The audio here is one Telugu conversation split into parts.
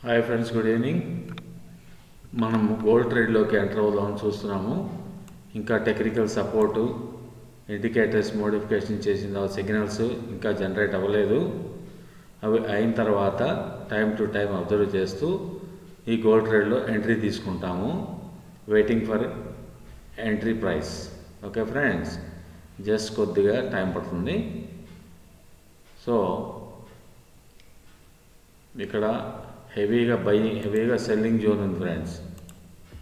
Hi friends, good evening. మనం గోల్డ్ ట్రేడ్లోకి ఎంటర్ అవుదామని చూస్తున్నాము. ఇంకా టెక్నికల్ సపోర్టు, ఇండికేటర్స్ మోడిఫికేషన్ చేసిన సిగ్నల్స్ ఇంకా జనరేట్ అవ్వలేదు. అవి అయిన తర్వాత టైం టు టైం అబ్జర్వ్ చేస్తూ ఈ గోల్డ్ ట్రేడ్లో ఎంట్రీ తీసుకుంటాము. Waiting for entry price. Okay friends, just కొద్దిగా టైం పడుతుంది. సో ఇక్కడ హెవీగా బయింగ్, హెవీగా సెల్లింగ్ జోన్ ఉంది ఫ్రెండ్స్.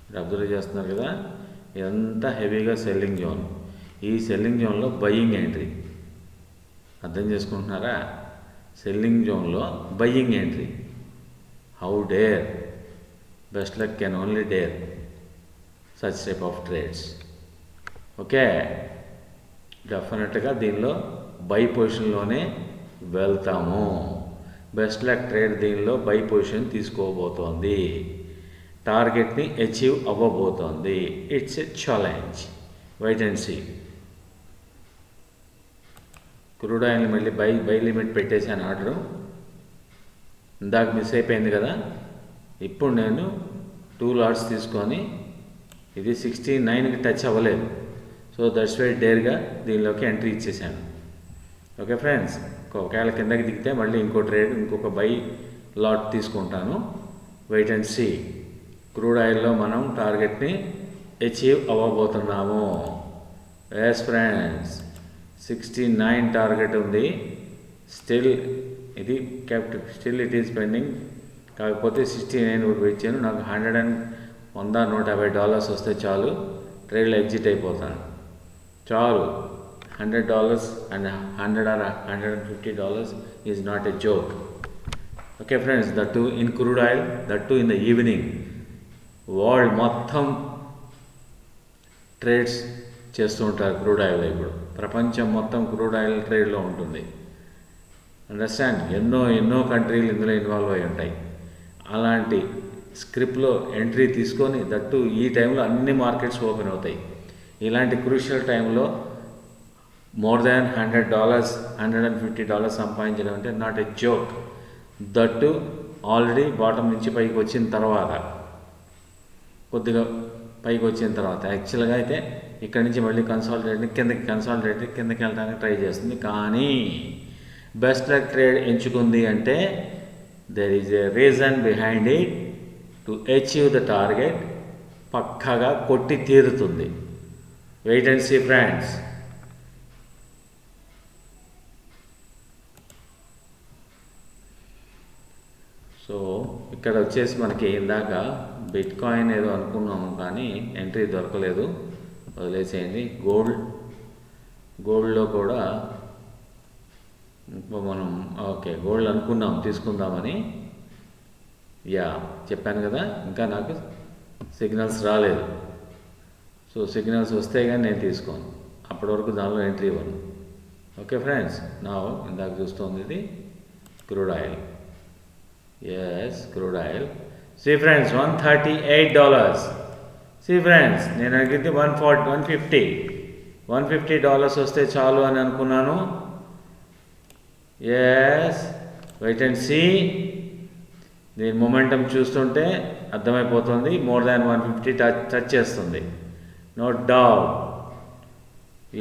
మీరు అబ్జర్వ్ చేస్తున్నారు కదా, ఇదంతా హెవీగా సెల్లింగ్ జోన్. ఈ సెల్లింగ్ జోన్లో బయింగ్ ఎంట్రీ. అర్థం చేసుకుంటున్నారా? సెల్లింగ్ జోన్లో buying entry. How dare, best luck can only dare such type of trades. Okay, డెఫినెట్గా దీనిలో బై పొజిషన్లోనే వెళ్తాము. బెస్ట్ లక్ ట్రేడ్ దీనిలో బై పొజిషన్ తీసుకోబోతోంది. టార్గెట్ని అచీవ్ అవ్వబోతోంది. It's a challenge. Wait and see. Crude ఆయిల్ని మళ్ళీ బై లిమిట్ పెట్టేశాను ఆర్డరు. ఇందాక మిస్ అయిపోయింది కదా. ఇప్పుడు నేను 2 లాట్స్ తీసుకొని, ఇది 69కి టచ్ అవ్వలేదు. సో దట్స్ వై డేర్గా దీనిలోకి ఎంట్రీ ఇచ్చేసాను. ఓకే ఫ్రెండ్స్, ఒకవేళ కిందకి దిగితే మళ్ళీ ఇంకొక బై లాట్ తీసుకుంటాను. Wait and see. క్రూడ్ ఆయిల్లో మనం టార్గెట్ని అచీవ్ అవ్వబోతున్నాము. ఎస్ ఫ్రెండ్స్, 69 టార్గెట్ ఉంది. Still it is pending. కాకపోతే 69 ఇచ్చాను. నాకు $150 వస్తే చాలు, ట్రేడ్లో ఎగ్జిట్ అయిపోతాను. చాలు. $100 and $100 or $150 is not a joke. Okay friends, that too in crude oil, that too in the evening. World మొత్తం ట్రేడ్స్ చేస్తూ ఉంటారు క్రూడ్ ఆయిల్. ఇప్పుడు ప్రపంచం మొత్తం క్రూడ్ ఆయిల్ ట్రేడ్లో ఉంటుంది. అండర్స్టాండ్? ఎన్నో కంట్రీలు ఇందులో ఇన్వాల్వ్ అయి ఉంటాయి. అలాంటి స్క్రిప్ట్లో ఎంట్రీ తీసుకొని, దట్టు ఈ టైంలో అన్ని మార్కెట్స్ ఓపెన్ అవుతాయి. ఇలాంటి క్రూషియల్ టైంలో మోర్ దాన్ $100, $150 సంపాదించడం అంటే not a joke. That already bottom నుంచి పైకి వచ్చిన తర్వాత, కొద్దిగా పైకి వచ్చిన తర్వాత. యాక్చువల్గా అయితే ఇక్కడి నుంచి మళ్ళీ కిందకి వెళ్ళడానికి ట్రై చేస్తుంది. కానీ బెస్ట్ లక్ ట్రేడ్ ఎంచుకుంది అంటే there is a reason behind it. To achieve the target పక్కాగా కొట్టి తీరుతుంది. Wait and see friends. So ఇక్కడ వచ్చేసి మనకి ఇందాక బిట్ కాయిన్ ఏదో అనుకున్నాము, కానీ ఎంట్రీ దొరకలేదు, వదిలేసేయండి. గోల్డ్లో కూడా మనం గోల్డ్ అనుకున్నాం తీసుకుందామని. చెప్పాను కదా, ఇంకా నాకు సిగ్నల్స్ రాలేదు. సో సిగ్నల్స్ వస్తే కానీ నేను తీసుకోను. అప్పటి వరకు దానిలో ఎంట్రీ ఇవ్వను. ఓకే ఫ్రెండ్స్, నా ఇందాక చూస్తుంది ఇది crude oil. Crude oil. See friends, $138. See friends, నేను అడిగింది $150 వస్తే చాలు అని అనుకున్నాను. Wait and see. దీని మొమెంటం చూస్తుంటే అర్థమైపోతుంది. మోర్ దాన్ 150 టచ్ చేస్తుంది. No doubt.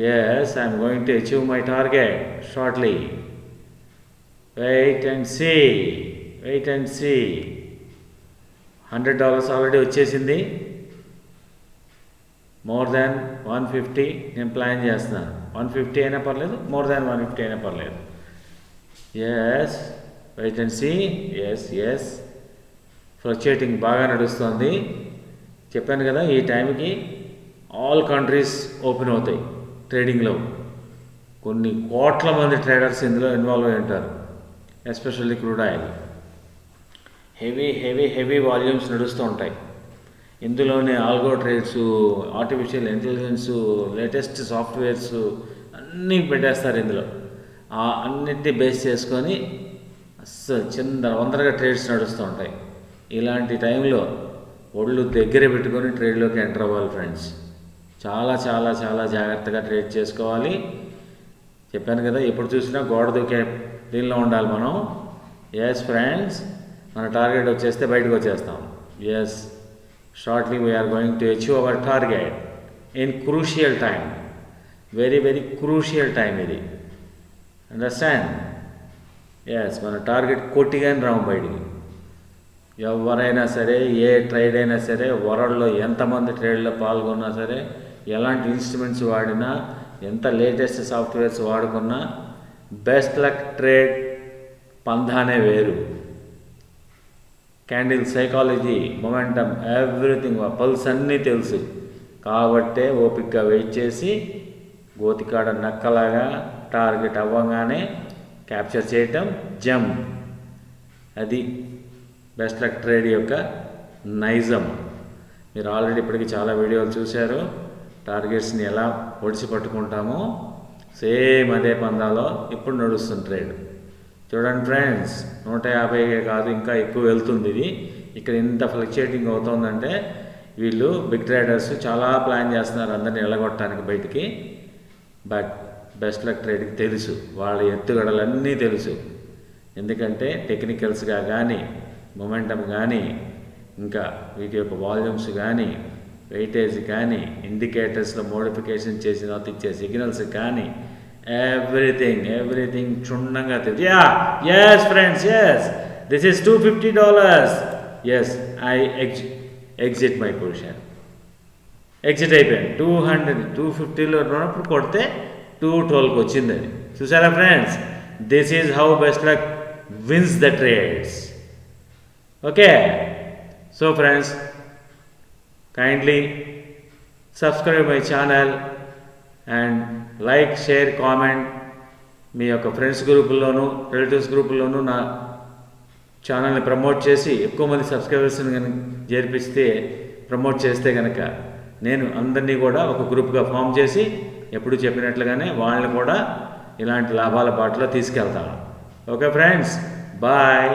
I'm going to achieve my target shortly. Wait and see. $100 already వచ్చేసింది. మోర్ దాన్ 150 నేను ప్లాన్ చేస్తున్నాను. 150 అయినా పర్లేదు, మోర్ దాన్ 150 అయినా పర్లేదు. Wait and see. ఫ్లక్చుయేటింగ్ బాగా నడుస్తుంది. చెప్పాను కదా, ఈ టైంకి ఆల్ కంట్రీస్ ఓపెన్ అవుతాయి ట్రేడింగ్లో. కొన్ని కోట్ల మంది ట్రేడర్స్ ఇందులో ఇన్వాల్వ్ అయి ఉంటారు. Especially crude oil. Heavy volumes నడుస్తూ ఉంటాయి. ఇందులోనే algo trades, artificial intelligence, latest softwares అన్నీ పెట్టేస్తారు ఇందులో. అన్నిటినీ బేస్ చేసుకొని అస్సలు వందరగా ట్రేడ్స్ నడుస్తూ ఉంటాయి. ఇలాంటి టైంలో ఒళ్ళు దగ్గర పెట్టుకొని ట్రేడ్లోకి ఎంటర్ అవ్వాలి ఫ్రెండ్స్. చాలా చాలా చాలా జాగ్రత్తగా ట్రేడ్ చేసుకోవాలి. చెప్పాను కదా, ఎప్పుడు చూసినా గోడ దూకే దీనిలో ఉండాలి మనం. ఫ్రెండ్స్, మన టార్గెట్ వచ్చేస్తే బయటకు వచ్చేస్తాం. Yes, shortly we're going to achieve our target in crucial time. Very very crucial time ఇది. అండర్స్టాండ్? ఎస్, మన టార్గెట్ కొట్టిగానే రాము బయటికి. ఎవరైనా సరే, ఏ ట్రేడ్ అయినా సరే, వరల్డ్లో ఎంతమంది ట్రేడ్లో పాల్గొన్నా సరే, ఎలాంటి ఇన్స్ట్రుమెంట్స్ వాడినా, ఎంత లేటెస్ట్ సాఫ్ట్వేర్స్ వాడుకున్నా, బెస్ట్ లక్ ట్రేడ్ పందానే వేరు. Candle psychology, momentum, everything, pulse అన్నీ తెలుసు. కాబట్టే ఓపికగా వెయిట్ చేసి గోతికాడ నక్కలాగా టార్గెట్ అవ్వగానే క్యాప్చర్ చేయటం, జంప్. అది బెస్ట్ లక్ ట్రేడ్ యొక్క నైజం. మీరు ఆల్రెడీ ఇప్పటికీ చాలా వీడియోలు చూశారు. టార్గెట్స్ని ఎలా ఒడిసి పట్టుకుంటామో సేమ్ అదే పందాలో ఇప్పుడు నడుస్తుంది ట్రేడ్. చూడండి ఫ్రెండ్స్, 150 కాదు, ఇంకా ఎక్కువ వెళ్తుంది ఇది. ఇక్కడ ఇంత ఫ్లక్చుయేటింగ్ అవుతుందంటే వీళ్ళు బిగ్ ట్రేడర్స్ చాలా ప్లాన్ చేస్తున్నారు అందరిని ఎల్లగొట్టడానికి బయటికి. బట్ బెస్ట్ లక్ ట్రేడ్కి తెలుసు, వాళ్ళ ఎత్తుగడలన్నీ తెలుసు. ఎందుకంటే టెక్నికల్స్గా కానీ, మొమెంటమ్ కానీ, ఇంకా వీటి యొక్క వాల్యూమ్స్ కానీ, వెయిటేజ్ కానీ, ఇండికేటర్స్లో మోడిఫికేషన్ చేసిన తర్వాత ఇచ్చే సిగ్నల్స్ కానీ, ఎవ్రీథింగ్ క్షుణ్ణంగా తెలుసు. Yes friends, yes, this is $250. Yes, I exit my position. Exit అయిపోయాను. 250లో ఉన్నప్పుడు కొడితే 212కి వచ్చింది. అది చూసారా friends? This is how best luck wins the trades. Okay, so friends, kindly subscribe my channel and like, share, comment. మీ యొక్క ఫ్రెండ్స్ గ్రూపుల్లోనూ, రిలేటివ్స్ గ్రూపుల్లోనూ నా ఛానల్ని ప్రమోట్ చేసి ఎక్కువ మంది సబ్స్క్రైబర్స్ని కనుక చేర్పిస్తే, ప్రమోట్ చేస్తే కనుక నేను అందరినీ కూడా ఒక గ్రూప్గా ఫామ్ చేసి ఎప్పుడు చెప్పినట్లుగానే వాళ్ళని కూడా ఇలాంటి లాభాల బాటలో తీసుకెళ్తాను. Okay friends, bye.